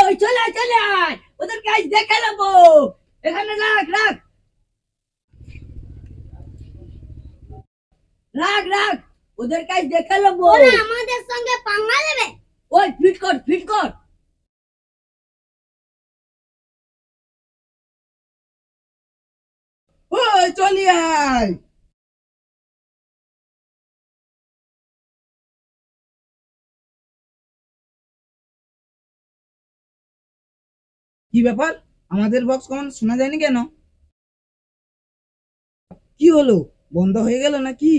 ওই চলে চলে আয়, ওদের কাজ দেখে নেবো। এখানে রাখ রাখ রাখ রাখ, ওদের কাজ দেখে নেবো। ওরা আমাদের সঙ্গে পাঙ্গা নেবে। ওই ফিট কর ফিট কর। ওই চলি আয়। কি ব্যাপার, আমাদের বক্স কখন শোনা যায়নি কেন? কি হলো, বন্ধ হয়ে গেল নাকি?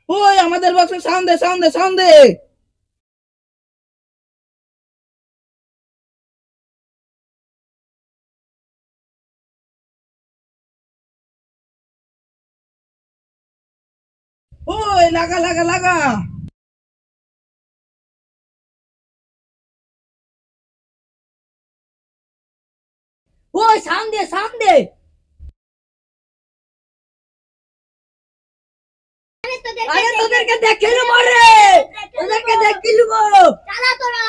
ওই আমাদের বক্সে সাউন্ড দে সাউন্ড দে সাউন্ড দে। ওই লাগা লাগা লাগা। ওই সামনে সামনে। আরে তোদেরকে দেখে নেবো রে, তোদেরকে দেখে নেবো। চালা তোরা,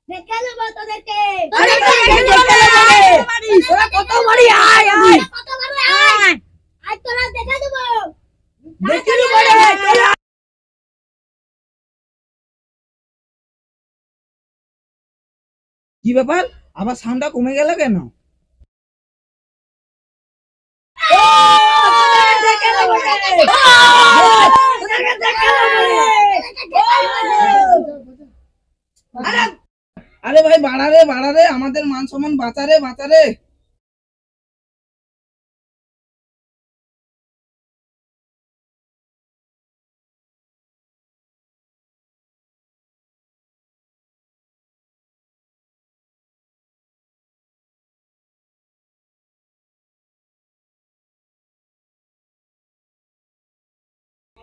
দেখে নেবো তোদেরকে। আরে তোদেরকে দেখে নেবো রে। তোরা কত বড়ি, আয় আয় কত বড় আয়, আজ তোরা দেখে দেবো। দেখে নেবো রে, চল। কি ব্যাপার, আবার সাউন্ডটা কমে গেল কেন? দেখে নেবো রে, তোদেরকে দেখে নেবো রে। আরে আরে ভাই বাড়া রে, আমাদের মান সম্মান বাঁচা রে বাঁচা রে।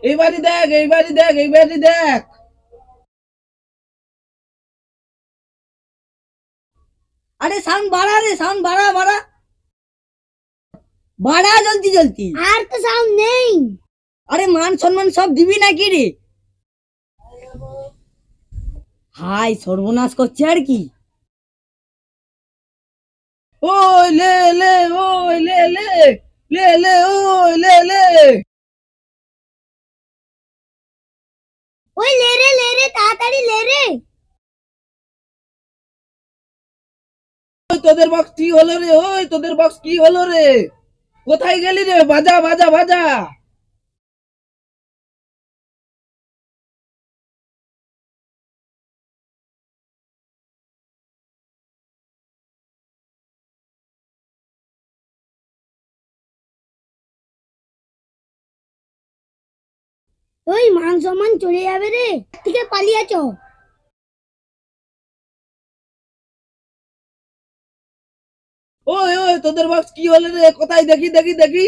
এইবারই দেখ এইবারই দেখ এইবারই দেখ। আরে সাউন্ড বাড়া রে, সাউন্ড বাড়া বাড়া বাড়া, জলদি জলদি। আর তো সাউন্ড নেই। আরে মান সম্মান সব দিবি নাকি রে? হাই সর্বনাশ করছে আর কি। ওই লে লে ওই লে লে লে লে ওই লে লে। ওই লে রে তাড়াতাড়ি লে রে। ওই তোদের বক্স কি হলো রে, ওই তোদের বক্স কি হলো রে, কোথায় গেলি রে, বাজা বাজা বাজা। ওই মান সম্মান চলে যাবে রে, থেকে পালিয়েছ। ওই ওই তোদের বক্স কি হলো রে, কোথায় দেখি দেখি দেখি।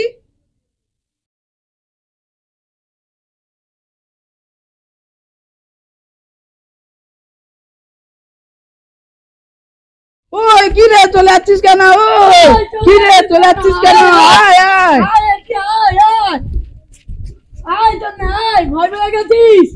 ওই কি রে চলে যাচ্ছিস কেন, ওই কি রে চলে যাচ্ছিস কেন, আয় আয়। আয় আয় আয়, আয় তো না, ভয় পেয়ে গেছিস।